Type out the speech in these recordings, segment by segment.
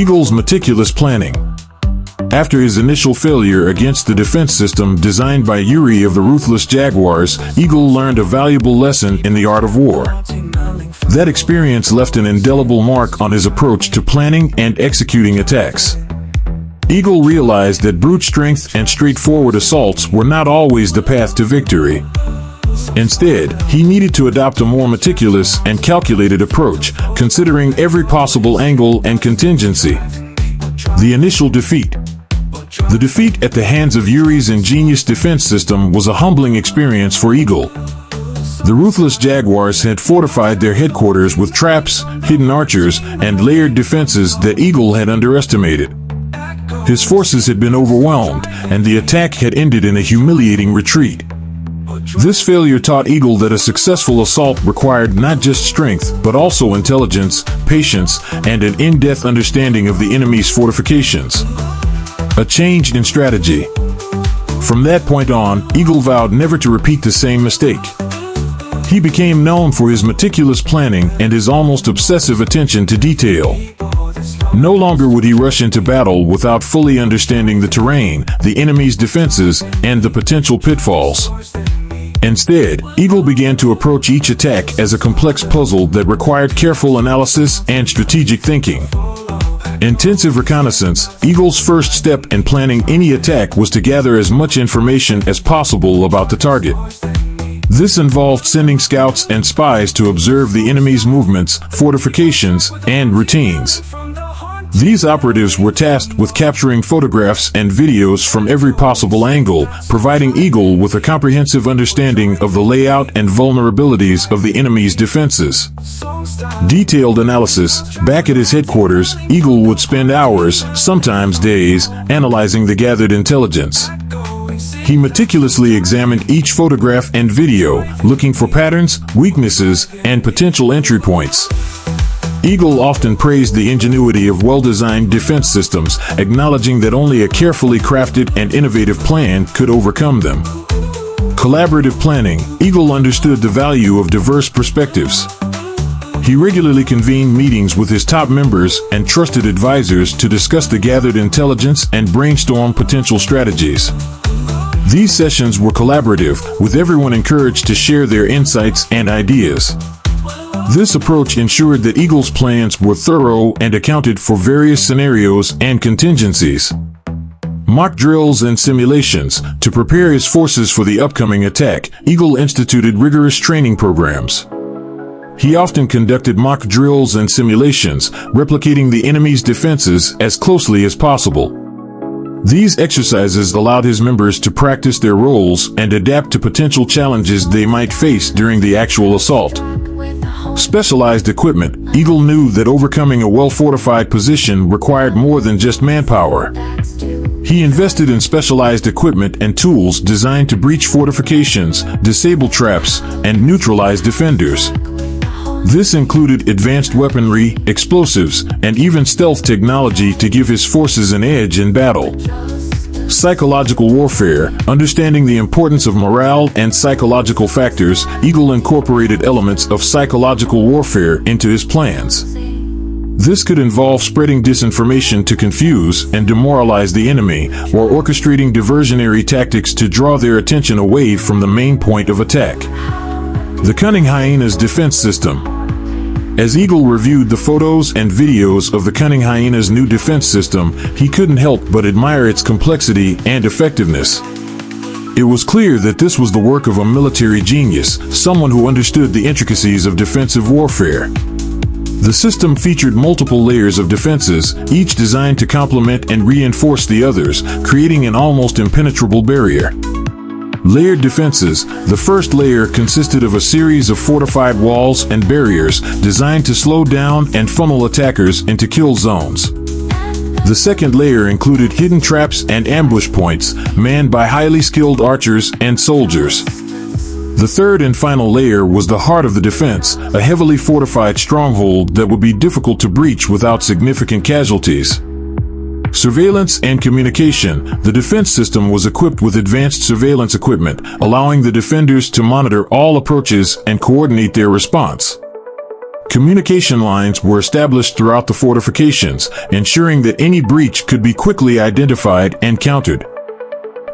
Eagle's meticulous planning. After his initial failure against the defense system designed by Yuri of the ruthless Jaguars, Eagle learned a valuable lesson in the art of war. That experience left an indelible mark on his approach to planning and executing attacks. Eagle realized that brute strength and straightforward assaults were not always the path to victory. Instead, he needed to adopt a more meticulous and calculated approach, considering every possible angle and contingency. The initial defeat. The defeat at the hands of Yuri's ingenious defense system was a humbling experience for Eagle. The ruthless Jaguars had fortified their headquarters with traps, hidden archers, and layered defenses that Eagle had underestimated. His forces had been overwhelmed, and the attack had ended in a humiliating retreat. This failure taught Eagle that a successful assault required not just strength, but also intelligence, patience, and an in-depth understanding of the enemy's fortifications. A change in strategy. From that point on, Eagle vowed never to repeat the same mistake. He became known for his meticulous planning and his almost obsessive attention to detail. No longer would he rush into battle without fully understanding the terrain, the enemy's defenses, and the potential pitfalls. Instead, Eagle began to approach each attack as a complex puzzle that required careful analysis and strategic thinking. Intensive reconnaissance. Eagle's first step in planning any attack was to gather as much information as possible about the target. This involved sending scouts and spies to observe the enemy's movements, fortifications, and routines. These operatives were tasked with capturing photographs and videos from every possible angle, providing Eagle with a comprehensive understanding of the layout and vulnerabilities of the enemy's defenses. Detailed analysis. Back at his headquarters, Eagle would spend hours, sometimes days, analyzing the gathered intelligence. He meticulously examined each photograph and video, looking for patterns, weaknesses, and potential entry points. Eagle often praised the ingenuity of well-designed defense systems, acknowledging that only a carefully crafted and innovative plan could overcome them. Collaborative planning. Eagle understood the value of diverse perspectives. He regularly convened meetings with his top members and trusted advisors to discuss the gathered intelligence and brainstorm potential strategies. These sessions were collaborative, with everyone encouraged to share their insights and ideas. This approach ensured that Eagle's plans were thorough and accounted for various scenarios and contingencies. Mock drills and simulations. To prepare his forces for the upcoming attack, Eagle instituted rigorous training programs. He often conducted mock drills and simulations, replicating the enemy's defenses as closely as possible. These exercises allowed his members to practice their roles and adapt to potential challenges they might face during the actual assault. Specialized equipment. Eagle knew that overcoming a well-fortified position required more than just manpower. He invested in specialized equipment and tools designed to breach fortifications, disable traps, and neutralize defenders. This included advanced weaponry, explosives, and even stealth technology to give his forces an edge in battle. Psychological warfare. Understanding the importance of morale and psychological factors, Eagle incorporated elements of psychological warfare into his plans. This could involve spreading disinformation to confuse and demoralize the enemy, or orchestrating diversionary tactics to draw their attention away from the main point of attack. The Cunning Hyena's defense system. As Eagle reviewed the photos and videos of the Cunning Hyena's new defense system, he couldn't help but admire its complexity and effectiveness. It was clear that this was the work of a military genius, someone who understood the intricacies of defensive warfare. The system featured multiple layers of defenses, each designed to complement and reinforce the others, creating an almost impenetrable barrier. Layered defenses. The first layer consisted of a series of fortified walls and barriers designed to slow down and funnel attackers into kill zones. The second layer included hidden traps and ambush points, manned by highly skilled archers and soldiers. The third and final layer was the heart of the defense, a heavily fortified stronghold that would be difficult to breach without significant casualties. Surveillance and communication. The defense system was equipped with advanced surveillance equipment, allowing the defenders to monitor all approaches and coordinate their response. Communication lines were established throughout the fortifications, ensuring that any breach could be quickly identified and countered.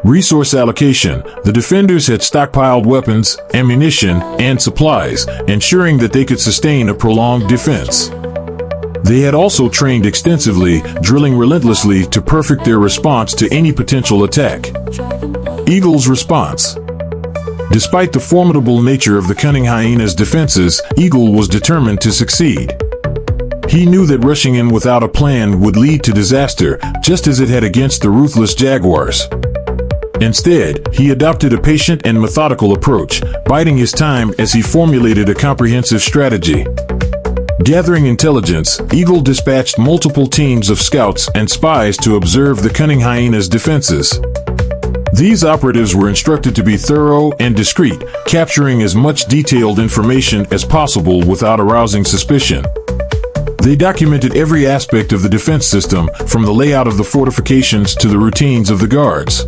Resource allocation. The defenders had stockpiled weapons, ammunition, and supplies, ensuring that they could sustain a prolonged defense. They had also trained extensively, drilling relentlessly to perfect their response to any potential attack. Eagle's response. Despite the formidable nature of the cunning hyena's defenses, Eagle was determined to succeed. He knew that rushing in without a plan would lead to disaster, just as it had against the ruthless jaguars. Instead, he adopted a patient and methodical approach, biding his time as he formulated a comprehensive strategy. Gathering intelligence, Eagle dispatched multiple teams of scouts and spies to observe the cunning hyena's defenses. These operatives were instructed to be thorough and discreet, capturing as much detailed information as possible without arousing suspicion. They documented every aspect of the defense system, from the layout of the fortifications to the routines of the guards.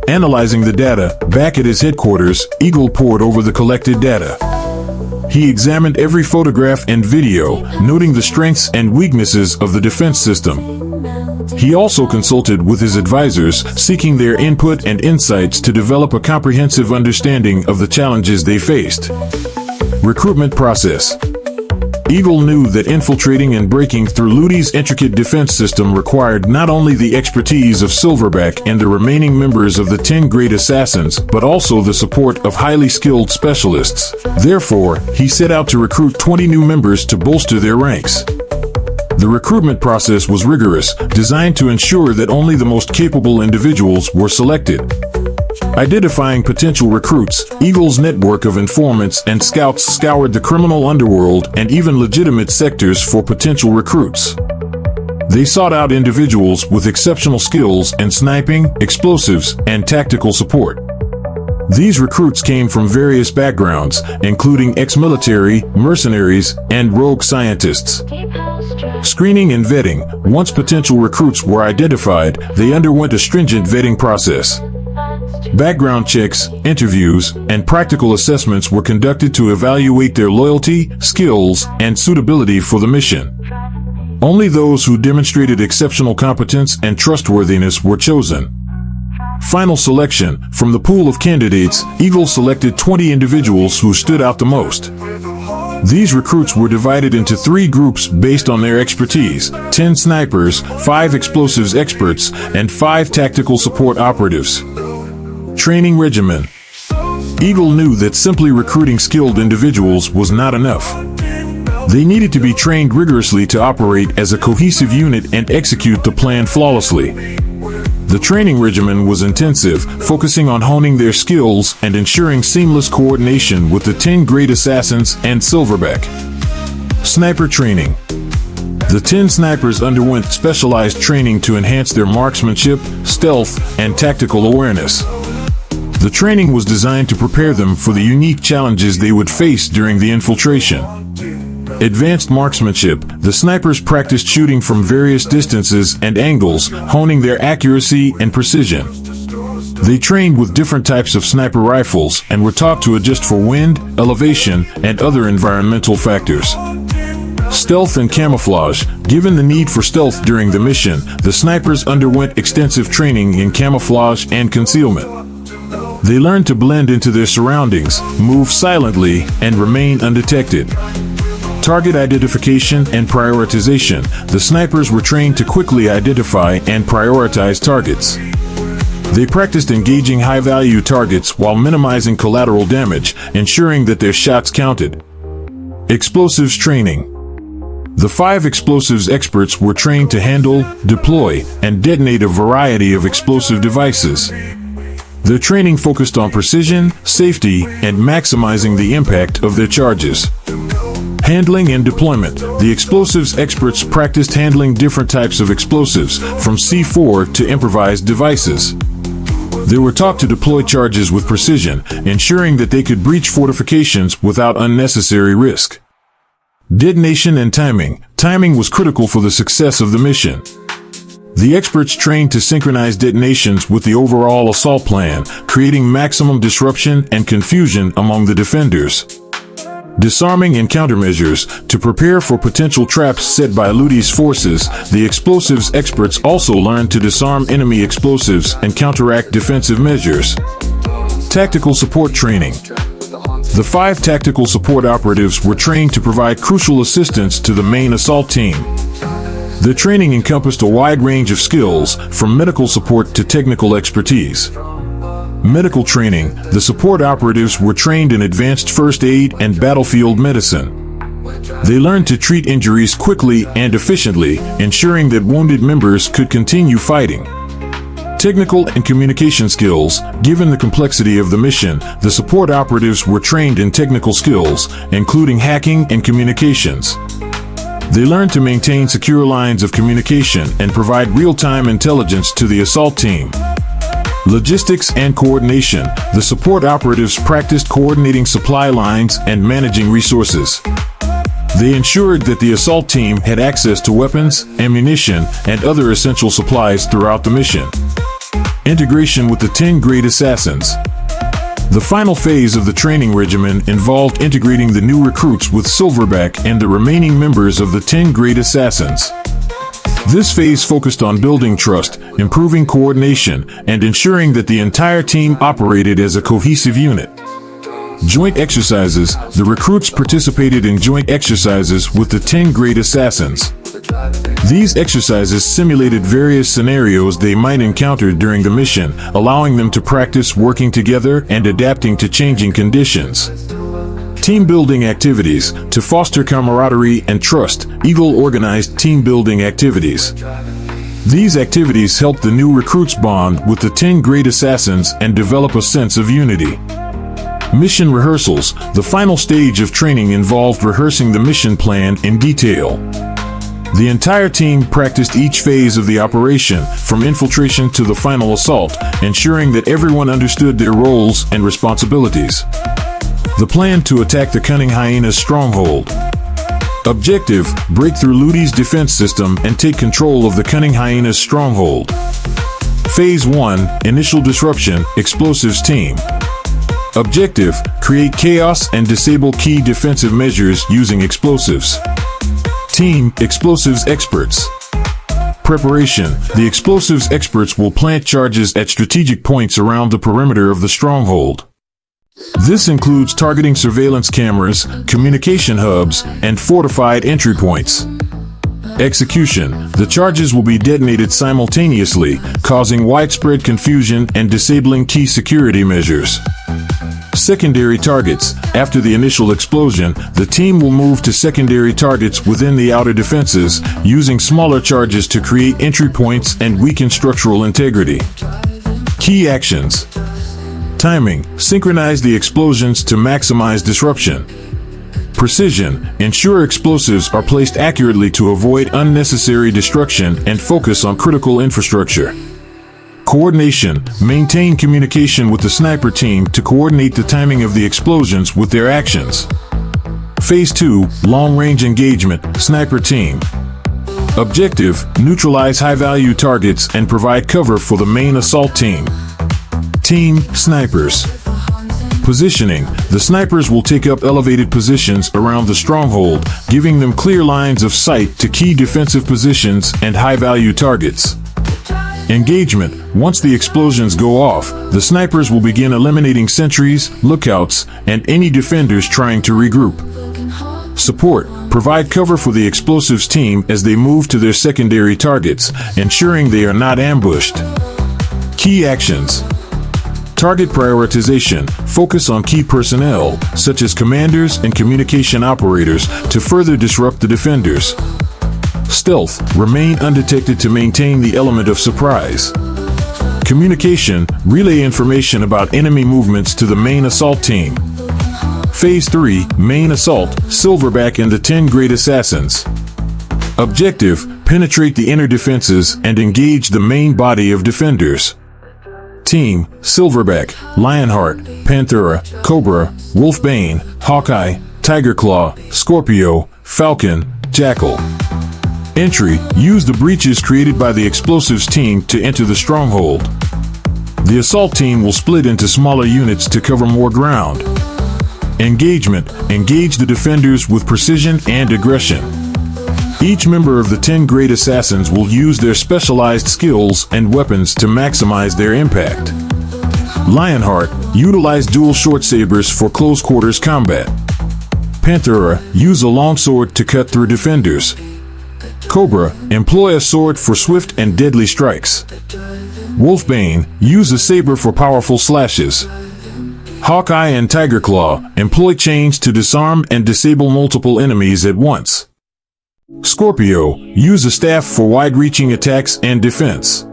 Analyzing the data, back at his headquarters, Eagle pored over the collected data. He examined every photograph and video, noting the strengths and weaknesses of the defense system. He also consulted with his advisors, seeking their input and insights to develop a comprehensive understanding of the challenges they faced. Recruitment process. Eagle knew that infiltrating and breaking through Ludi's intricate defense system required not only the expertise of Silverback and the remaining members of the 10 Great Assassins, but also the support of highly skilled specialists. Therefore, he set out to recruit 20 new members to bolster their ranks. The recruitment process was rigorous, designed to ensure that only the most capable individuals were selected. Identifying potential recruits, Eagle's network of informants and scouts scoured the criminal underworld and even legitimate sectors for potential recruits. They sought out individuals with exceptional skills in sniping, explosives, and tactical support. These recruits came from various backgrounds, including ex-military, mercenaries, and rogue scientists. Screening and vetting. Once potential recruits were identified, they underwent a stringent vetting process. Background checks, interviews, and practical assessments were conducted to evaluate their loyalty, skills, and suitability for the mission. Only those who demonstrated exceptional competence and trustworthiness were chosen. Final selection. From the pool of candidates, Eagle selected 20 individuals who stood out the most. These recruits were divided into 3 groups based on their expertise: 10 snipers, 5 explosives experts, and 5 tactical support operatives. Training regimen. Eagle knew that simply recruiting skilled individuals was not enough. They needed to be trained rigorously to operate as a cohesive unit and execute the plan flawlessly. The training regimen was intensive, focusing on honing their skills and ensuring seamless coordination with the 10 Great Assassins and Silverback. Sniper training. The 10 snipers underwent specialized training to enhance their marksmanship, stealth, and tactical awareness. The training was designed to prepare them for the unique challenges they would face during the infiltration. Advanced marksmanship. The snipers practiced shooting from various distances and angles, honing their accuracy and precision. They trained with different types of sniper rifles and were taught to adjust for wind, elevation, and other environmental factors. Stealth and camouflage. Given the need for stealth during the mission, the snipers underwent extensive training in camouflage and concealment. They learned to blend into their surroundings, move silently, and remain undetected. Target identification and prioritization. The snipers were trained to quickly identify and prioritize targets. They practiced engaging high-value targets while minimizing collateral damage, ensuring that their shots counted. Explosives training. The 5 explosives experts were trained to handle, deploy, and detonate a variety of explosive devices. Their training focused on precision, safety, and maximizing the impact of their charges. Handling and deployment. The explosives experts practiced handling different types of explosives, from C4 to improvised devices. They were taught to deploy charges with precision, ensuring that they could breach fortifications without unnecessary risk. Detonation and timing. Timing was critical for the success of the mission. The experts trained to synchronize detonations with the overall assault plan, creating maximum disruption and confusion among the defenders. Disarming and countermeasures. To prepare for potential traps set by Ludi's forces, the explosives experts also learn to disarm enemy explosives and counteract defensive measures. Tactical support training. The 5 tactical support operatives were trained to provide crucial assistance to the main assault team. The training encompassed a wide range of skills, from medical support to technical expertise. Medical training. The support operatives were trained in advanced first aid and battlefield medicine. They learned to treat injuries quickly and efficiently, ensuring that wounded members could continue fighting. Technical and communication skills. Given the complexity of the mission, the support operatives were trained in technical skills, including hacking and communications. They learned to maintain secure lines of communication and provide real-time intelligence to the assault team. Logistics and coordination. The support operatives practiced coordinating supply lines and managing resources. They ensured that the assault team had access to weapons, ammunition, and other essential supplies throughout the mission. Integration with the 10 Great Assassins. The final phase of the training regimen involved integrating the new recruits with Silverback and the remaining members of the 10 Great Assassins. This phase focused on building trust, improving coordination, and ensuring that the entire team operated as a cohesive unit. Joint exercises. The recruits participated in joint exercises with the 10 Great Assassins. These exercises simulated various scenarios they might encounter during the mission, allowing them to practice working together and adapting to changing conditions. Team building activities. To foster camaraderie and trust, Eagle organized team building activities. These activities helped the new recruits bond with the 10 Great Assassins and develop a sense of unity. Mission rehearsals. The final stage of training involved rehearsing the mission plan in detail. The entire team practiced each phase of the operation, from infiltration to the final assault, ensuring that everyone understood their roles and responsibilities. The plan to attack the Cunning Hyena's stronghold. Objective: break through Ludi's defense system and take control of the Cunning Hyena's stronghold. Phase 1, Initial Disruption, Explosives Team. Objective: create chaos and disable key defensive measures using explosives. Team, Explosives Experts. Preparation: the explosives experts will plant charges at strategic points around the perimeter of the stronghold. This includes targeting surveillance cameras, communication hubs, and fortified entry points. Execution: the charges will be detonated simultaneously, causing widespread confusion and disabling key security measures. Secondary targets: after the initial explosion, the team will move to secondary targets within the outer defenses, using smaller charges to create entry points and weaken structural integrity. Key actions. Timing: synchronize the explosions to maximize disruption. Precision: ensure explosives are placed accurately to avoid unnecessary destruction and focus on critical infrastructure. Coordination: maintain communication with the sniper team to coordinate the timing of the explosions with their actions. Phase 2, long-range engagement, sniper team. Objective: neutralize high-value targets and provide cover for the main assault team. Team, snipers. Positioning: the snipers will take up elevated positions around the stronghold, giving them clear lines of sight to key defensive positions and high-value targets. Engagement: once the explosions go off, the snipers will begin eliminating sentries, lookouts, and any defenders trying to regroup. Support: provide cover for the explosives team as they move to their secondary targets, ensuring they are not ambushed. Key actions. Target prioritization: focus on key personnel, such as commanders and communication operators, to further disrupt the defenders. Stealth: remain undetected to maintain the element of surprise. Communication: relay information about enemy movements to the main assault team. Phase 3, main assault, Silverback and the 10 Great Assassins. Objective: penetrate the inner defenses and engage the main body of defenders. Team: Silverback, Lionheart, Panthera, Cobra, Wolfbane, Hawkeye, Tigerclaw, Scorpio, Falcon, Jackal. Entry: use the breaches created by the explosives team to enter the stronghold. The assault team will split into smaller units to cover more ground. Engagement. Engage the defenders with precision and aggression. Each member of the 10 great assassins will use their specialized skills and weapons to maximize their impact. Lionheart. Utilize dual short sabers for close quarters combat. Panthera. Use a longsword to cut through defenders. Cobra. Employ a sword for swift and deadly strikes. Wolfbane. Use a saber for powerful slashes. Hawkeye and Tigerclaw. Employ chains to disarm and disable multiple enemies at once. Scorpio. Use a staff for wide-reaching attacks and defense.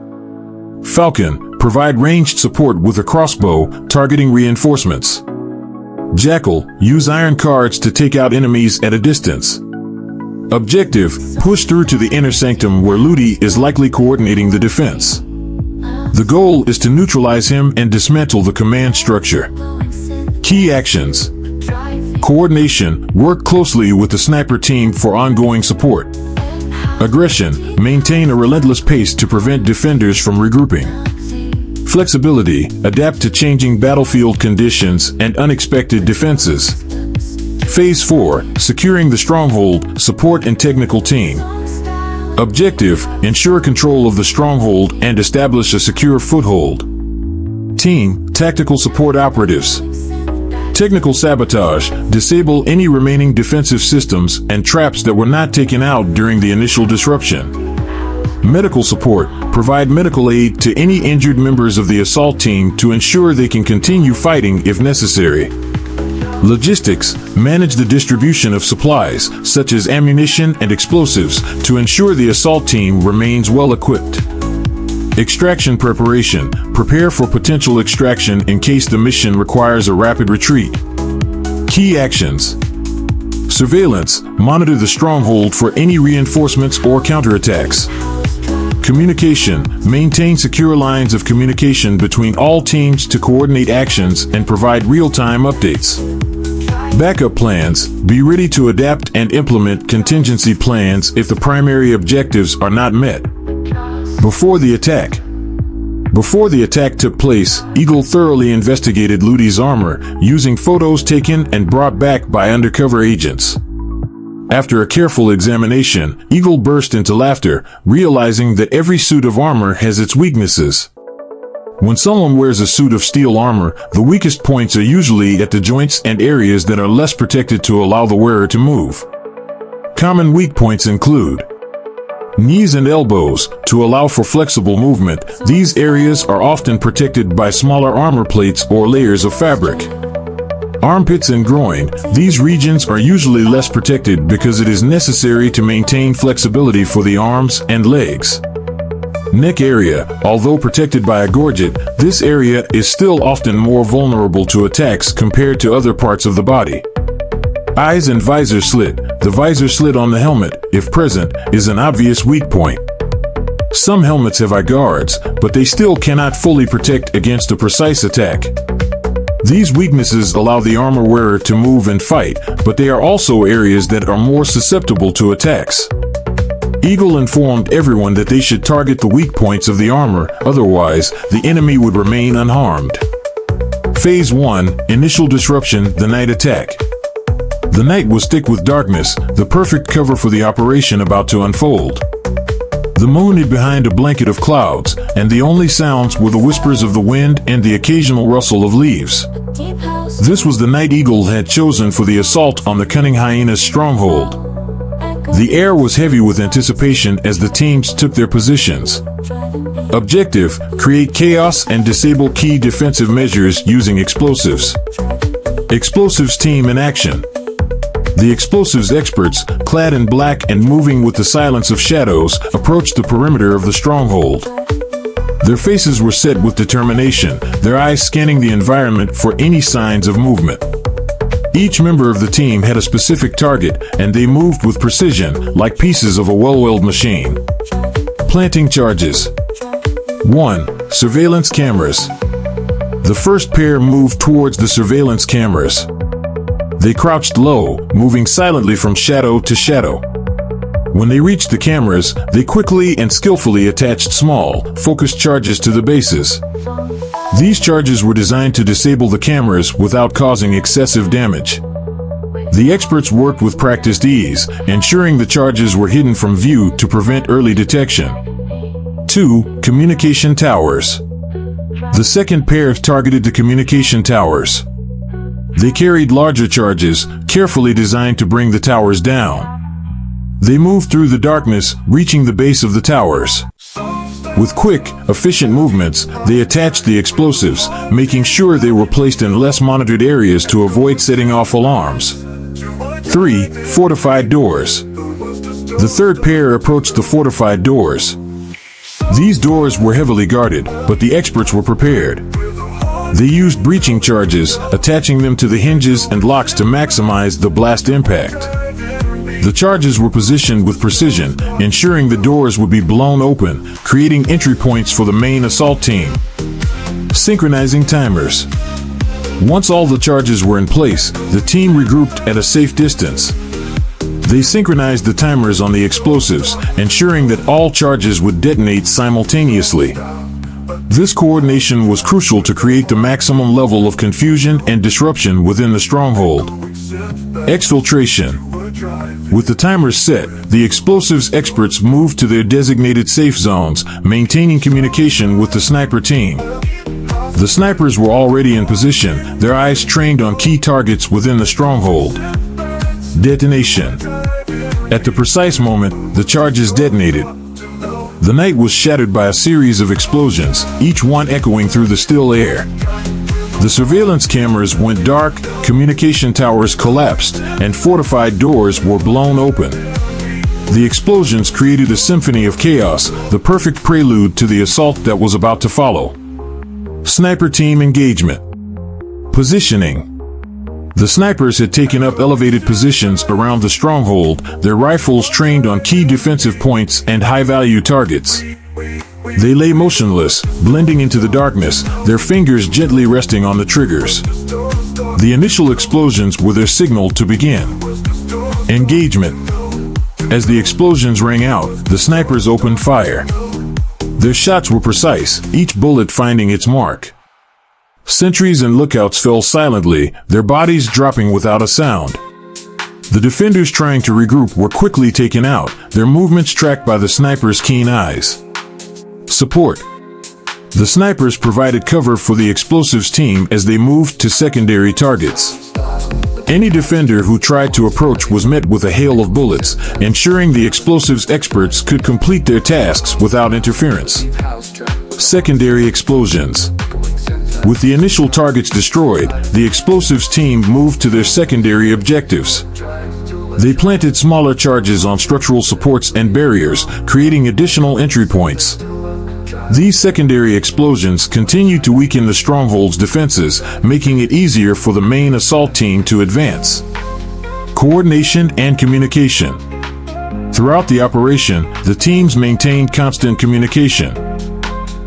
Falcon. Provide ranged support with a crossbow, targeting reinforcements. Jackal. Use iron cards to take out enemies at a distance. Objective. Push through to the inner sanctum where Ludi is likely coordinating the defense. The goal is to neutralize him and dismantle the command structure. Key actions. Coordination. Work closely with the sniper team for ongoing support. Aggression. Maintain a relentless pace to prevent defenders from regrouping. Flexibility. Adapt to changing battlefield conditions and unexpected defenses. Phase 4. Securing the stronghold, support and technical team. Objective. Ensure control of the stronghold and establish a secure foothold. Team. Tactical support operatives. Technical sabotage. Disable any remaining defensive systems and traps that were not taken out during the initial disruption. Medical support. Provide medical aid to any injured members of the assault team to ensure they can continue fighting if necessary. Logistics. Manage the distribution of supplies, such as ammunition and explosives, to ensure the assault team remains well equipped. Extraction preparation. Prepare for potential extraction in case the mission requires a rapid retreat. Key actions. Surveillance. Monitor the stronghold for any reinforcements or counterattacks. Communication. Maintain secure lines of communication between all teams to coordinate actions and provide real-time updates. Backup plans. Be ready to adapt and implement contingency plans if the primary objectives are not met. Before the attack. Before the attack took place, Eagle thoroughly investigated Ludi's armor, using photos taken and brought back by undercover agents. After a careful examination, Eagle burst into laughter, realizing that every suit of armor has its weaknesses. When someone wears a suit of steel armor, the weakest points are usually at the joints and areas that are less protected to allow the wearer to move. Common weak points include knees and elbows. To allow for flexible movement, these areas are often protected by smaller armor plates or layers of fabric. Armpits and groin. These regions are usually less protected because it is necessary to maintain flexibility for the arms and legs. Neck area. Although protected by a gorget, this area is still often more vulnerable to attacks compared to other parts of the body. Eyes and visor slit. The visor slit on the helmet, if present, is an obvious weak point. Some helmets have eye guards, but they still cannot fully protect against a precise attack. These weaknesses allow the armor wearer to move and fight, but they are also areas that are more susceptible to attacks. Eagle informed everyone that they should target the weak points of the armor, otherwise, the enemy would remain unharmed. Phase 1. Initial disruption, the night attack. The night was thick with darkness, the perfect cover for the operation about to unfold. The moon hid behind a blanket of clouds, and the only sounds were the whispers of the wind and the occasional rustle of leaves. This was the night Eagle had chosen for the assault on the cunning hyena's stronghold. The air was heavy with anticipation as the teams took their positions. Objective: create chaos and disable key defensive measures using explosives. Explosives team in action. The explosives experts, clad in black and moving with the silence of shadows, approached the perimeter of the stronghold. Their faces were set with determination, their eyes scanning the environment for any signs of movement. Each member of the team had a specific target, and they moved with precision, like pieces of a well-oiled machine. Planting charges. 1. Surveillance cameras. The first pair moved towards the surveillance cameras. They crouched low, moving silently from shadow to shadow. When they reached the cameras, they quickly and skillfully attached small, focused charges to the bases. These charges were designed to disable the cameras without causing excessive damage. The experts worked with practiced ease, ensuring the charges were hidden from view to prevent early detection. 2. Communication towers. The second pair targeted the communication towers. They carried larger charges, carefully designed to bring the towers down. They moved through the darkness, reaching the base of the towers. With quick, efficient movements, they attached the explosives, making sure they were placed in less monitored areas to avoid setting off alarms. 3. Fortified doors. The third pair approached the fortified doors. These doors were heavily guarded, but the experts were prepared. They used breaching charges, attaching them to the hinges and locks to maximize the blast impact. The charges were positioned with precision, ensuring the doors would be blown open, creating entry points for the main assault team. Synchronizing timers. Once all the charges were in place, the team regrouped at a safe distance. They synchronized the timers on the explosives, ensuring that all charges would detonate simultaneously. This coordination was crucial to create the maximum level of confusion and disruption within the stronghold. Exfiltration. With the timers set, the explosives experts moved to their designated safe zones, maintaining communication with the sniper team. The snipers were already in position, their eyes trained on key targets within the stronghold. Detonation. At the precise moment, the charges detonated. The night was shattered by a series of explosions, each one echoing through the still air. The surveillance cameras went dark, communication towers collapsed, and fortified doors were blown open. The explosions created a symphony of chaos, the perfect prelude to the assault that was about to follow. Sniper team engagement. Positioning. The snipers had taken up elevated positions around the stronghold, their rifles trained on key defensive points and high-value targets. They lay motionless, blending into the darkness, their fingers gently resting on the triggers. The initial explosions were their signal to begin. Engagement. As the explosions rang out, the snipers opened fire. Their shots were precise, each bullet finding its mark. Sentries and lookouts fell silently, their bodies dropping without a sound. The defenders trying to regroup were quickly taken out, their movements tracked by the snipers' keen eyes. Support. The snipers provided cover for the explosives team as they moved to secondary targets. Any defender who tried to approach was met with a hail of bullets, ensuring the explosives experts could complete their tasks without interference. Secondary explosions. With the initial targets destroyed, the explosives team moved to their secondary objectives. They planted smaller charges on structural supports and barriers, creating additional entry points. These secondary explosions continued to weaken the stronghold's defenses, making it easier for the main assault team to advance. Coordination and communication. Throughout the operation, the teams maintained constant communication.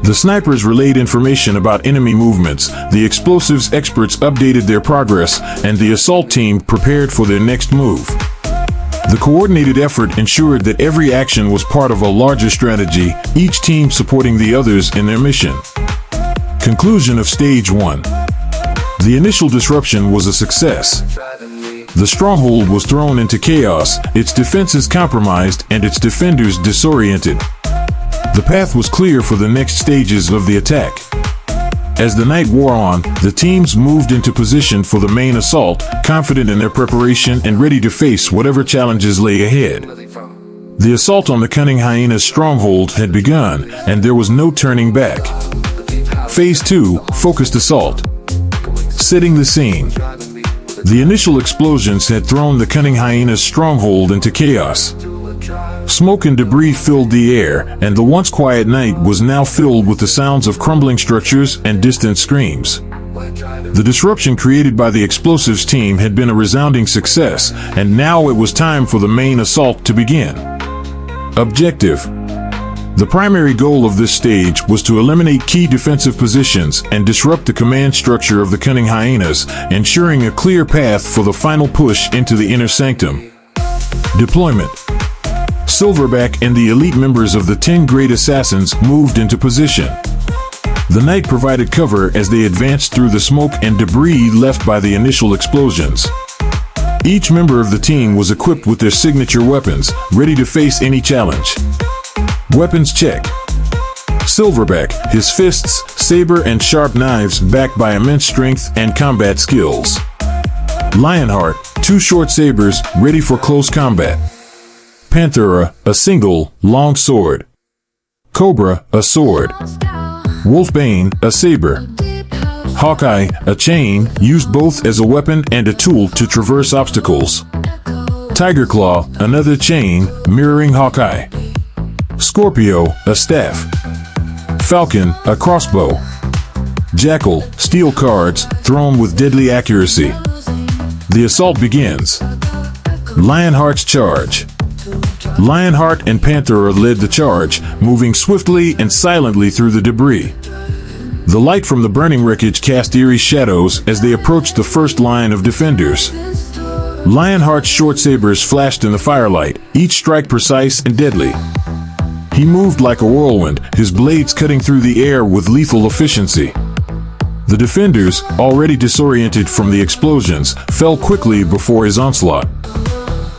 The snipers relayed information about enemy movements, the explosives experts updated their progress, and the assault team prepared for their next move. The coordinated effort ensured that every action was part of a larger strategy, each team supporting the others in their mission. Conclusion of Stage 1. The initial disruption was a success. The stronghold was thrown into chaos, its defenses compromised, and its defenders disoriented. The path was clear for the next stages of the attack. As the night wore on, the teams moved into position for the main assault, confident in their preparation and ready to face whatever challenges lay ahead. The assault on the Cunning Hyena's stronghold had begun, and there was no turning back. Phase 2, Focused Assault. Setting the scene. The initial explosions had thrown the Cunning Hyena's stronghold into chaos. Smoke and debris filled the air, and the once quiet night was now filled with the sounds of crumbling structures and distant screams. The disruption created by the explosives team had been a resounding success, and now it was time for the main assault to begin. Objective. The primary goal of this stage was to eliminate key defensive positions and disrupt the command structure of the Cunning Hyenas, ensuring a clear path for the final push into the inner sanctum. Deployment. Silverback and the elite members of the 10 Great Assassins moved into position. The night provided cover as they advanced through the smoke and debris left by the initial explosions. Each member of the team was equipped with their signature weapons, ready to face any challenge. Weapons check. Silverback, his fists, saber and sharp knives backed by immense strength and combat skills. Lionheart, 2 short sabers, ready for close combat. Panthera, a single, long sword. Cobra, a sword. Wolfbane, a saber. Hawkeye, a chain, used both as a weapon and a tool to traverse obstacles. Tigerclaw, another chain, mirroring Hawkeye. Scorpio, a staff. Falcon, a crossbow. Jackal, steel cards, thrown with deadly accuracy. The assault begins. Lionheart's charge. Lionheart and Panthera led the charge, moving swiftly and silently through the debris. The light from the burning wreckage cast eerie shadows as they approached the first line of defenders. Lionheart's short sabers flashed in the firelight, each strike precise and deadly. He moved like a whirlwind, his blades cutting through the air with lethal efficiency. The defenders, already disoriented from the explosions, fell quickly before his onslaught.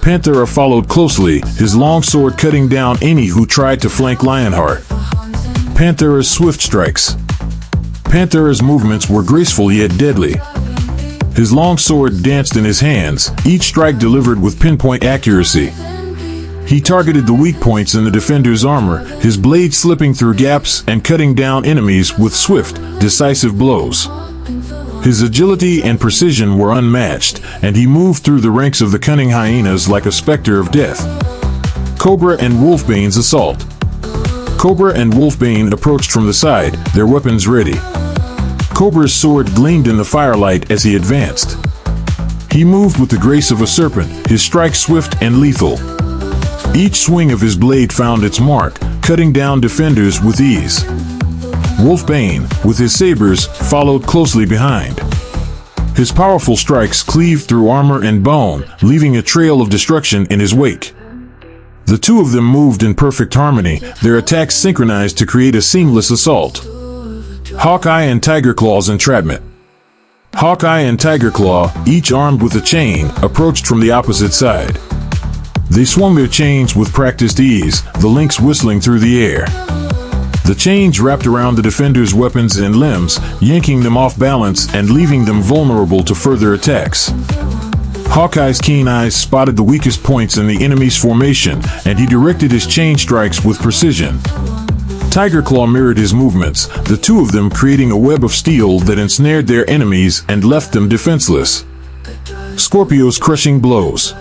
Panthera followed closely, his long sword cutting down any who tried to flank Lionheart. Panthera's swift strikes. Panthera's movements were graceful yet deadly. His long sword danced in his hands, each strike delivered with pinpoint accuracy. He targeted the weak points in the defender's armor, his blade slipping through gaps and cutting down enemies with swift, decisive blows. His agility and precision were unmatched, and he moved through the ranks of the cunning hyenas like a specter of death. Cobra and Wolfbane's assault. Cobra and Wolfbane approached from the side, their weapons ready. Cobra's sword gleamed in the firelight as he advanced. He moved with the grace of a serpent, his strike swift and lethal. Each swing of his blade found its mark, cutting down defenders with ease. Wolfbane, with his sabers, followed closely behind. His powerful strikes cleaved through armor and bone, leaving a trail of destruction in his wake. The two of them moved in perfect harmony, their attacks synchronized to create a seamless assault. Hawkeye and Tigerclaw's entrapment. Hawkeye and Tigerclaw, each armed with a chain, approached from the opposite side. They swung their chains with practiced ease, the links whistling through the air. The chains wrapped around the defenders' weapons and limbs, yanking them off balance and leaving them vulnerable to further attacks. Hawkeye's keen eyes spotted the weakest points in the enemy's formation, and he directed his chain strikes with precision. Tigerclaw mirrored his movements, the two of them creating a web of steel that ensnared their enemies and left them defenseless. Scorpio's crushing blows.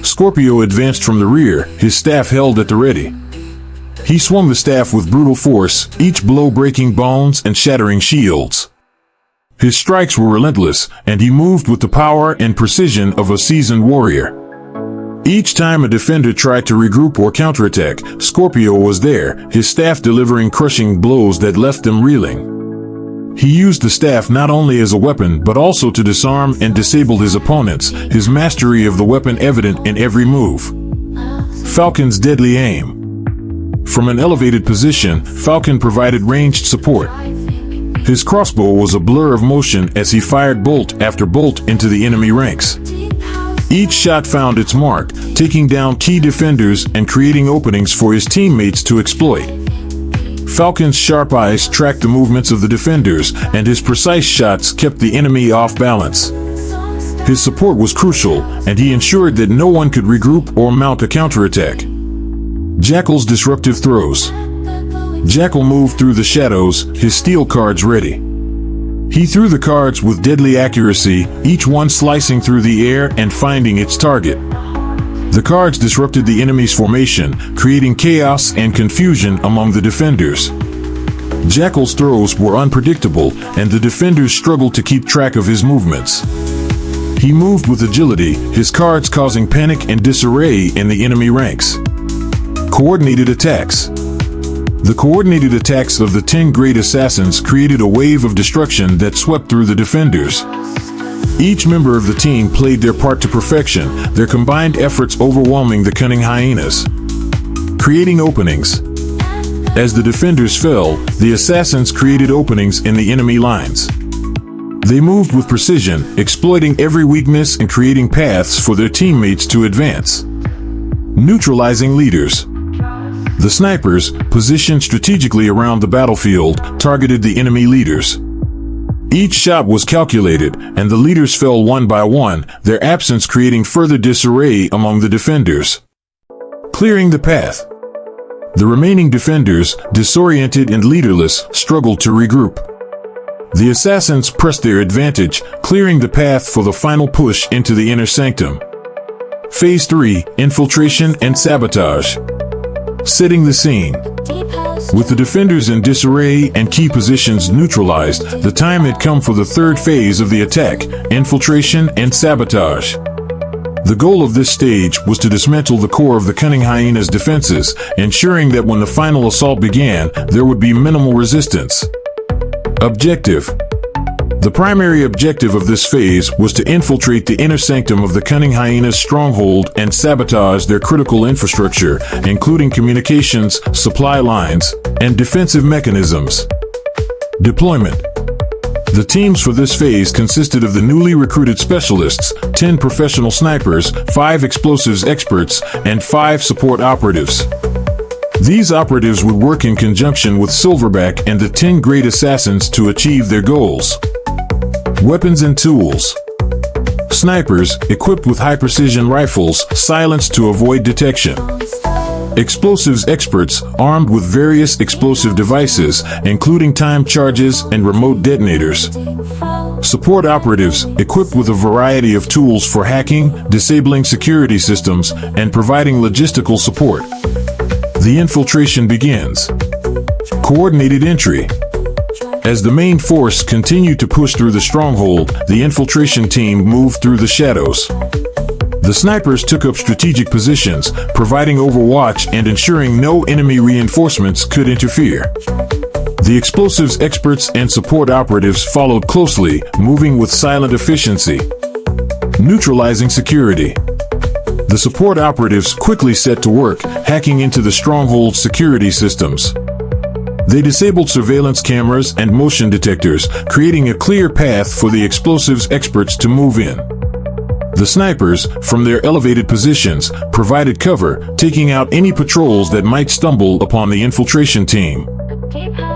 Scorpio advanced from the rear, his staff held at the ready. He swung the staff with brutal force, each blow breaking bones and shattering shields. His strikes were relentless, and he moved with the power and precision of a seasoned warrior. Each time a defender tried to regroup or counterattack, Scorpio was there, his staff delivering crushing blows that left them reeling. He used the staff not only as a weapon but also to disarm and disable his opponents, his mastery of the weapon evident in every move. Falcon's deadly aim. From an elevated position, Falcon provided ranged support. His crossbow was a blur of motion as he fired bolt after bolt into the enemy ranks. Each shot found its mark, taking down key defenders and creating openings for his teammates to exploit. Falcon's sharp eyes tracked the movements of the defenders, and his precise shots kept the enemy off balance. His support was crucial, and he ensured that no one could regroup or mount a counterattack. Jackal's disruptive throws. Jackal moved through the shadows, his steel cards ready. He threw the cards with deadly accuracy, each one slicing through the air and finding its target. The cards disrupted the enemy's formation, creating chaos and confusion among the defenders. Jackal's throws were unpredictable, and the defenders struggled to keep track of his movements. He moved with agility, his cards causing panic and disarray in the enemy ranks. Coordinated attacks. The coordinated attacks of the 10 great assassins created a wave of destruction that swept through the defenders. Each member of the team played their part to perfection, their combined efforts overwhelming the cunning hyenas. Creating openings. As the defenders fell, the assassins created openings in the enemy lines. They moved with precision, exploiting every weakness and creating paths for their teammates to advance. Neutralizing leaders. The snipers, positioned strategically around the battlefield, targeted the enemy leaders. Each shot was calculated, and the leaders fell one by one, their absence creating further disarray among the defenders. Clearing the path. The remaining defenders, disoriented and leaderless, struggled to regroup. The assassins pressed their advantage, clearing the path for the final push into the inner sanctum. Phase 3, Infiltration and Sabotage. Setting the scene. With the defenders in disarray and key positions neutralized, the time had come for the third phase of the attack, Infiltration and Sabotage. The goal of this stage was to dismantle the core of the cunning hyena's defenses, ensuring that when the final assault began, there would be minimal resistance. Objective. The primary objective of this phase was to infiltrate the inner sanctum of the cunning hyena's stronghold and sabotage their critical infrastructure, including communications, supply lines, and defensive mechanisms. Deployment. The teams for this phase consisted of the newly recruited specialists, 10 professional snipers, 5 explosives experts, and 5 support operatives. These operatives would work in conjunction with Silverback and the 10 great assassins to achieve their goals. Weapons and tools. Snipers, equipped with high-precision rifles, silenced to avoid detection. Explosives experts, armed with various explosive devices, including time charges and remote detonators. Support operatives, equipped with a variety of tools for hacking, disabling security systems, and providing logistical support. The infiltration begins. Coordinated entry. As the main force continued to push through the stronghold, the infiltration team moved through the shadows. The snipers took up strategic positions, providing overwatch and ensuring no enemy reinforcements could interfere. The explosives experts and support operatives followed closely, moving with silent efficiency. Neutralizing security. The support operatives quickly set to work, hacking into the stronghold's security systems. They disabled surveillance cameras and motion detectors, creating a clear path for the explosives experts to move in. The snipers, from their elevated positions, provided cover, taking out any patrols that might stumble upon the infiltration team.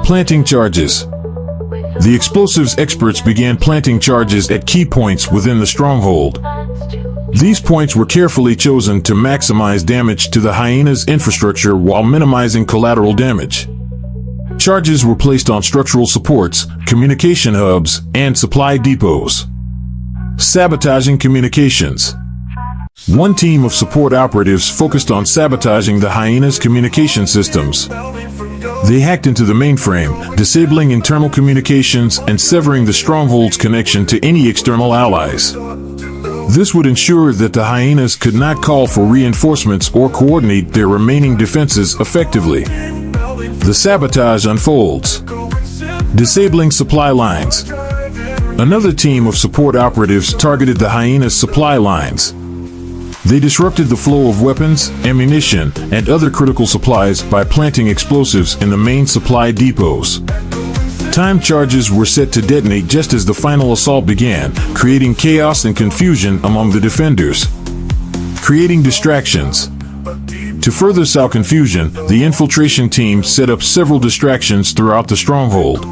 Planting charges. The explosives experts began planting charges at key points within the stronghold. These points were carefully chosen to maximize damage to the hyena's infrastructure while minimizing collateral damage. Charges were placed on structural supports, communication hubs, and supply depots. Sabotaging communications. One team of support operatives focused on sabotaging the hyena's communication systems. They hacked into the mainframe, disabling internal communications and severing the stronghold's connection to any external allies. This would ensure that the hyenas could not call for reinforcements or coordinate their remaining defenses effectively. The sabotage unfolds. Disabling supply lines. Another team of support operatives targeted the hyena's supply lines. They disrupted the flow of weapons, ammunition, and other critical supplies by planting explosives in the main supply depots. Time charges were set to detonate just as the final assault began, creating chaos and confusion among the defenders. Creating distractions. To further sow confusion, the infiltration team set up several distractions throughout the stronghold.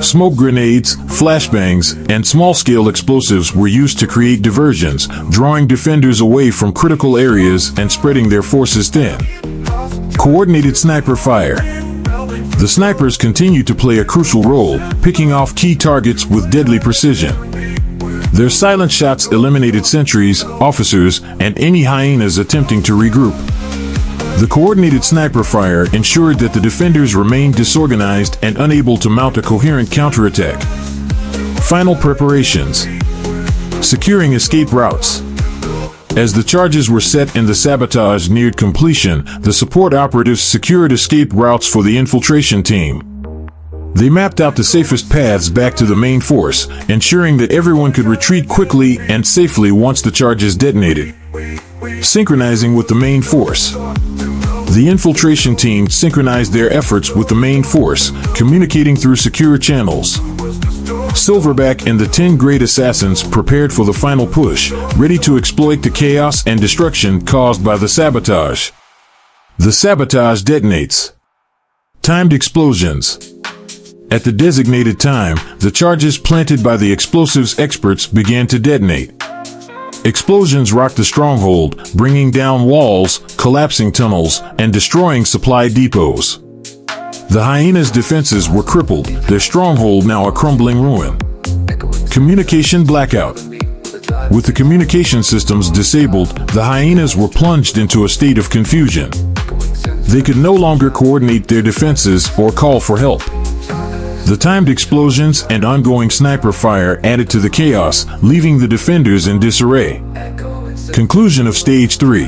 Smoke grenades, flashbangs, and small-scale explosives were used to create diversions, drawing defenders away from critical areas and spreading their forces thin. Coordinated sniper fire. The snipers continued to play a crucial role, picking off key targets with deadly precision. Their silent shots eliminated sentries, officers, and any hyenas attempting to regroup. The coordinated sniper fire ensured that the defenders remained disorganized and unable to mount a coherent counterattack. Final preparations. Securing escape routes. As the charges were set and the sabotage neared completion, the support operatives secured escape routes for the infiltration team. They mapped out the safest paths back to the main force, ensuring that everyone could retreat quickly and safely once the charges detonated. Synchronizing with the main force. The infiltration team synchronized their efforts with the main force, communicating through secure channels. Silverback and the 10 great assassins prepared for the final push, ready to exploit the chaos and destruction caused by the sabotage. The sabotage detonates. Timed explosions. At the designated time, the charges planted by the explosives experts began to detonate. Explosions rocked the stronghold, bringing down walls, collapsing tunnels, and destroying supply depots. The hyenas' defenses were crippled, their stronghold now a crumbling ruin. Communication blackout. With the communication systems disabled, the hyenas were plunged into a state of confusion. They could no longer coordinate their defenses or call for help. The timed explosions and ongoing sniper fire added to the chaos, leaving the defenders in disarray. Conclusion of Stage 3.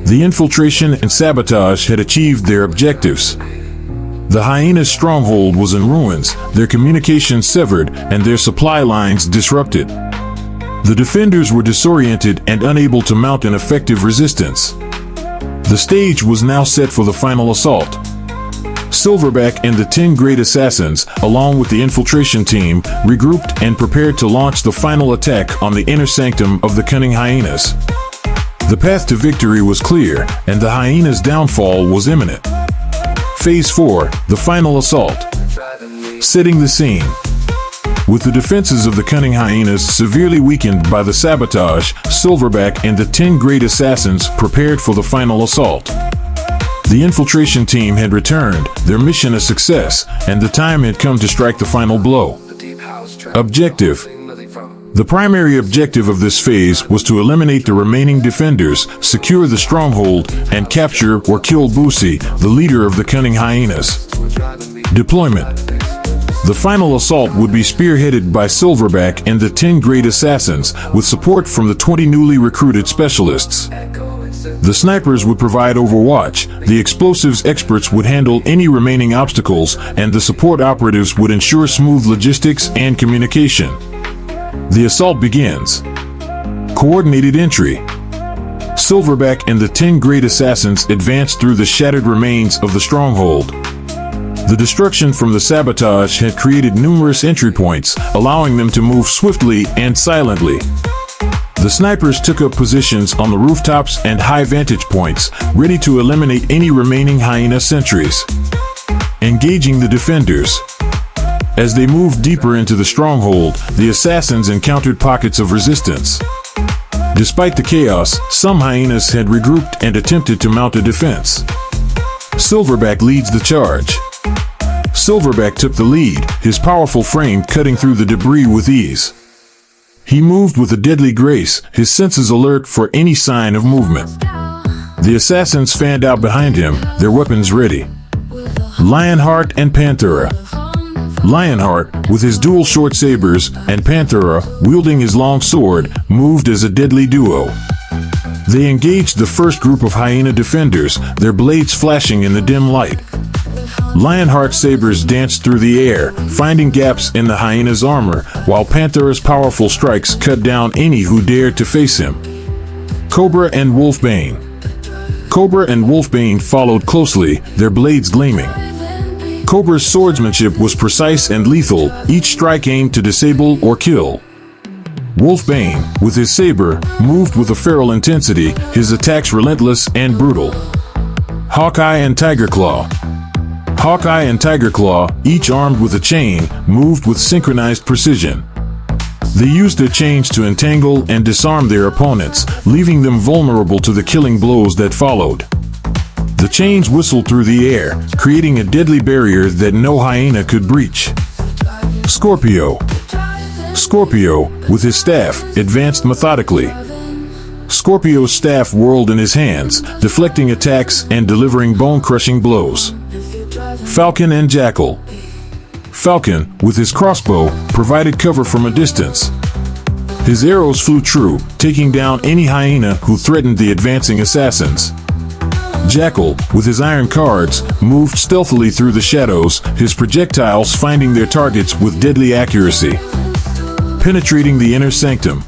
The infiltration and sabotage had achieved their objectives. The hyenas' stronghold was in ruins, their communications severed, and their supply lines disrupted. The defenders were disoriented and unable to mount an effective resistance. The stage was now set for the final assault. Silverback and the 10 great assassins, along with the infiltration team, regrouped and prepared to launch the final attack on the inner sanctum of the cunning hyenas. The path to victory was clear, and the hyenas' downfall was imminent. Phase 4, the final assault. Setting the scene. With the defenses of the cunning hyenas severely weakened by the sabotage, Silverback and the 10 great assassins prepared for the final assault. The infiltration team had returned, their mission a success, and the time had come to strike the final blow. Objective. The primary objective of this phase was to eliminate the remaining defenders, secure the stronghold, and capture or kill Boosie, the leader of the cunning hyenas. Deployment. The final assault would be spearheaded by Silverback and the 10 great assassins, with support from the 20 newly recruited specialists. The snipers would provide overwatch, the explosives experts would handle any remaining obstacles, and the support operatives would ensure smooth logistics and communication. The assault begins. Coordinated entry. Silverback and the 10 great assassins advance through the shattered remains of the stronghold. The destruction from the sabotage had created numerous entry points, allowing them to move swiftly and silently. The snipers took up positions on the rooftops and high vantage points, ready to eliminate any remaining hyena sentries. Engaging the defenders. As they moved deeper into the stronghold, the assassins encountered pockets of resistance. Despite the chaos, some hyenas had regrouped and attempted to mount a defense. Silverback leads the charge. Silverback took the lead, his powerful frame cutting through the debris with ease. He moved with a deadly grace, his senses alert for any sign of movement. The assassins fanned out behind him, their weapons ready. Lionheart and Panthera. Lionheart, with his dual short sabers, and Panthera, wielding his long sword, moved as a deadly duo. They engaged the first group of hyena defenders, their blades flashing in the dim light. Lionheart's sabers danced through the air, finding gaps in the hyena's armor, while Panthera's powerful strikes cut down any who dared to face him. Cobra and Wolfbane. Cobra and Wolfbane followed closely, their blades gleaming. Cobra's swordsmanship was precise and lethal, each strike aimed to disable or kill. Wolfbane, with his saber, moved with a feral intensity, his attacks relentless and brutal. Hawkeye and Tigerclaw. Hawkeye and Tigerclaw, each armed with a chain, moved with synchronized precision. They used their chains to entangle and disarm their opponents, leaving them vulnerable to the killing blows that followed. The chains whistled through the air, creating a deadly barrier that no hyena could breach. Scorpio. Scorpio, with his staff, advanced methodically. Scorpio's staff whirled in his hands, deflecting attacks and delivering bone-crushing blows. Falcon and Jackal. Falcon, with his crossbow, provided cover from a distance. His arrows flew true, taking down any hyena who threatened the advancing assassins. Jackal, with his iron cards, moved stealthily through the shadows, his projectiles finding their targets with deadly accuracy. Penetrating the inner sanctum.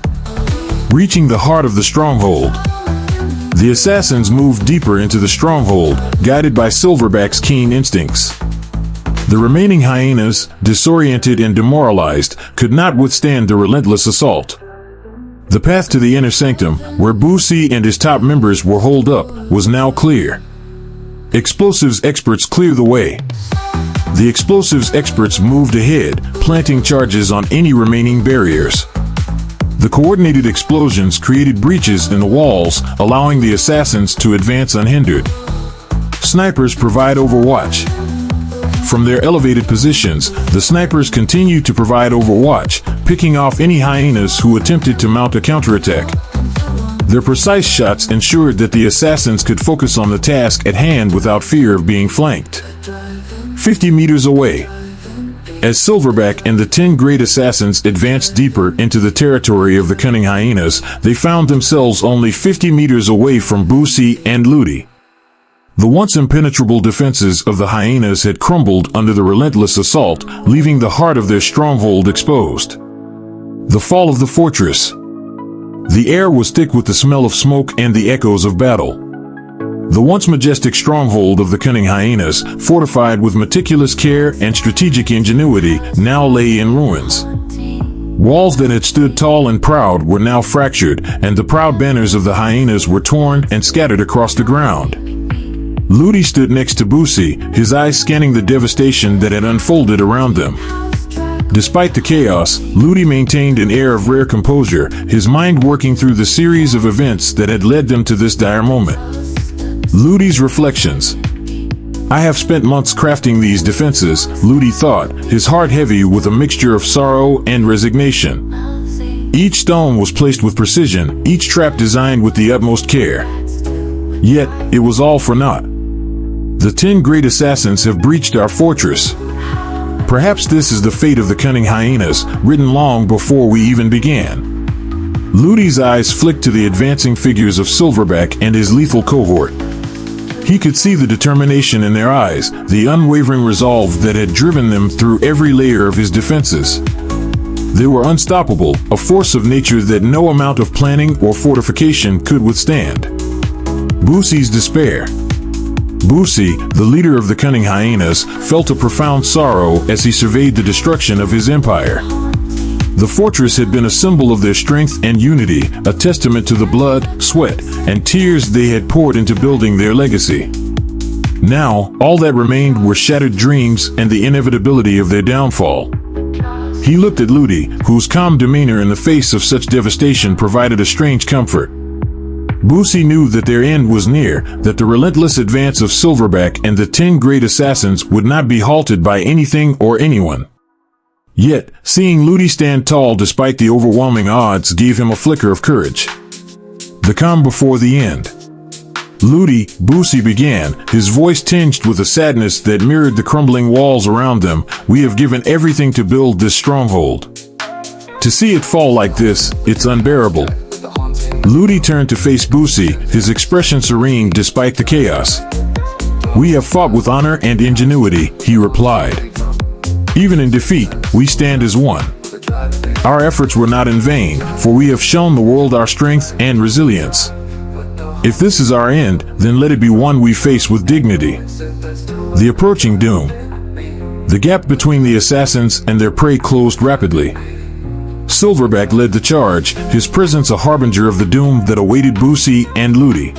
Reaching the heart of the stronghold. The assassins moved deeper into the stronghold, guided by Silverback's keen instincts. The remaining hyenas, disoriented and demoralized, could not withstand the relentless assault. The path to the inner sanctum, where Boosie and his top members were holed up, was now clear. Explosives experts clear the way. The explosives experts moved ahead, planting charges on any remaining barriers. The coordinated explosions created breaches in the walls, allowing the assassins to advance unhindered. Snipers provide overwatch. From their elevated positions, the snipers continue to provide overwatch, picking off any hyenas who attempted to mount a counterattack. Their precise shots ensured that the assassins could focus on the task at hand without fear of being flanked. 50 meters away. As Silverback and the 10 great assassins advanced deeper into the territory of the cunning hyenas, they found themselves only 50 meters away from Boosie and Ludi. The once impenetrable defenses of the hyenas had crumbled under the relentless assault, leaving the heart of their stronghold exposed. The fall of the fortress. The air was thick with the smell of smoke and the echoes of battle. The once majestic stronghold of the cunning hyenas, fortified with meticulous care and strategic ingenuity, now lay in ruins. Walls that had stood tall and proud were now fractured, and the proud banners of the hyenas were torn and scattered across the ground. Ludi stood next to Boosie, his eyes scanning the devastation that had unfolded around them. Despite the chaos, Ludi maintained an air of rare composure, his mind working through the series of events that had led them to this dire moment. Ludi's reflections. I have spent months crafting these defenses, Ludi thought, his heart heavy with a mixture of sorrow and resignation. Each stone was placed with precision, each trap designed with the utmost care. Yet, it was all for naught. The 10 great assassins have breached our fortress. Perhaps this is the fate of the cunning hyenas, written long before we even began. Ludi's eyes flicked to the advancing figures of Silverback and his lethal cohort. He could see the determination in their eyes, the unwavering resolve that had driven them through every layer of his defenses. They were unstoppable, a force of nature that no amount of planning or fortification could withstand. Boosie's despair. Boosie, the leader of the cunning hyenas, felt a profound sorrow as he surveyed the destruction of his empire. The fortress had been a symbol of their strength and unity, a testament to the blood, sweat, and tears they had poured into building their legacy. Now, all that remained were shattered dreams and the inevitability of their downfall. He looked at Ludi, whose calm demeanor in the face of such devastation provided a strange comfort. Boosie knew that their end was near, that the relentless advance of Silverback and the 10 great assassins would not be halted by anything or anyone. Yet, seeing Ludi stand tall despite the overwhelming odds gave him a flicker of courage. The calm before the end. Ludi, Boosie began, his voice tinged with a sadness that mirrored the crumbling walls around them. We have given everything to build this stronghold. To see it fall like this, it's unbearable. Ludi turned to face Boosie, his expression serene despite the chaos. We have fought with honor and ingenuity, he replied. Even in defeat, we stand as one. Our efforts were not in vain, for we have shown the world our strength and resilience. If this is our end, then let it be one we face with dignity. The approaching doom. The gap between the assassins and their prey closed rapidly. Silverback led the charge, his presence a harbinger of the doom that awaited Boosie and Ludi.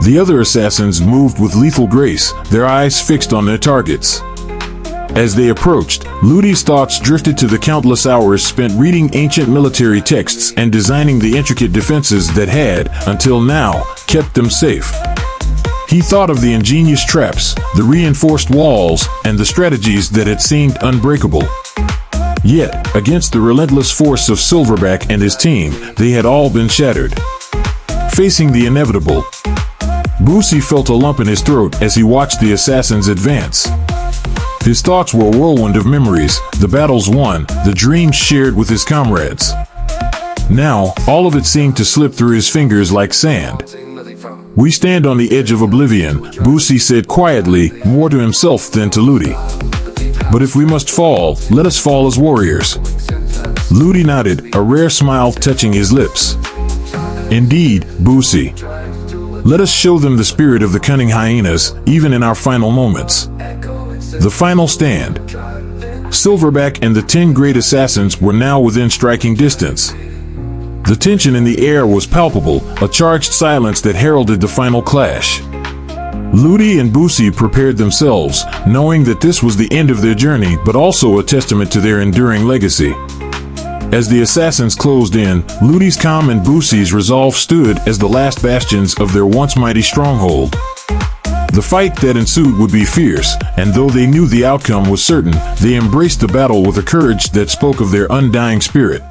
The other assassins moved with lethal grace, their eyes fixed on their targets. As they approached, Ludi's thoughts drifted to the countless hours spent reading ancient military texts and designing the intricate defenses that had, until now, kept them safe. He thought of the ingenious traps, the reinforced walls, and the strategies that had seemed unbreakable. Yet, against the relentless force of Silverback and his team, they had all been shattered. Facing the inevitable, Boosie felt a lump in his throat as he watched the assassins advance. His thoughts were a whirlwind of memories, the battles won, the dreams shared with his comrades. Now, all of it seemed to slip through his fingers like sand. We stand on the edge of oblivion, Boosie said quietly, more to himself than to Ludi. But if we must fall, let us fall as warriors. Ludi nodded, a rare smile touching his lips. Indeed, Boosie. Let us show them the spirit of the cunning hyenas, even in our final moments. The final stand. Silverback and the 10 great assassins were now within striking distance. The tension in the air was palpable, a charged silence that heralded the final clash. Ludi and Boosie prepared themselves, knowing that this was the end of their journey, but also a testament to their enduring legacy. As the assassins closed in, Ludi's calm and Boosie's resolve stood as the last bastions of their once mighty stronghold. The fight that ensued would be fierce, and though they knew the outcome was certain, they embraced the battle with a courage that spoke of their undying spirit.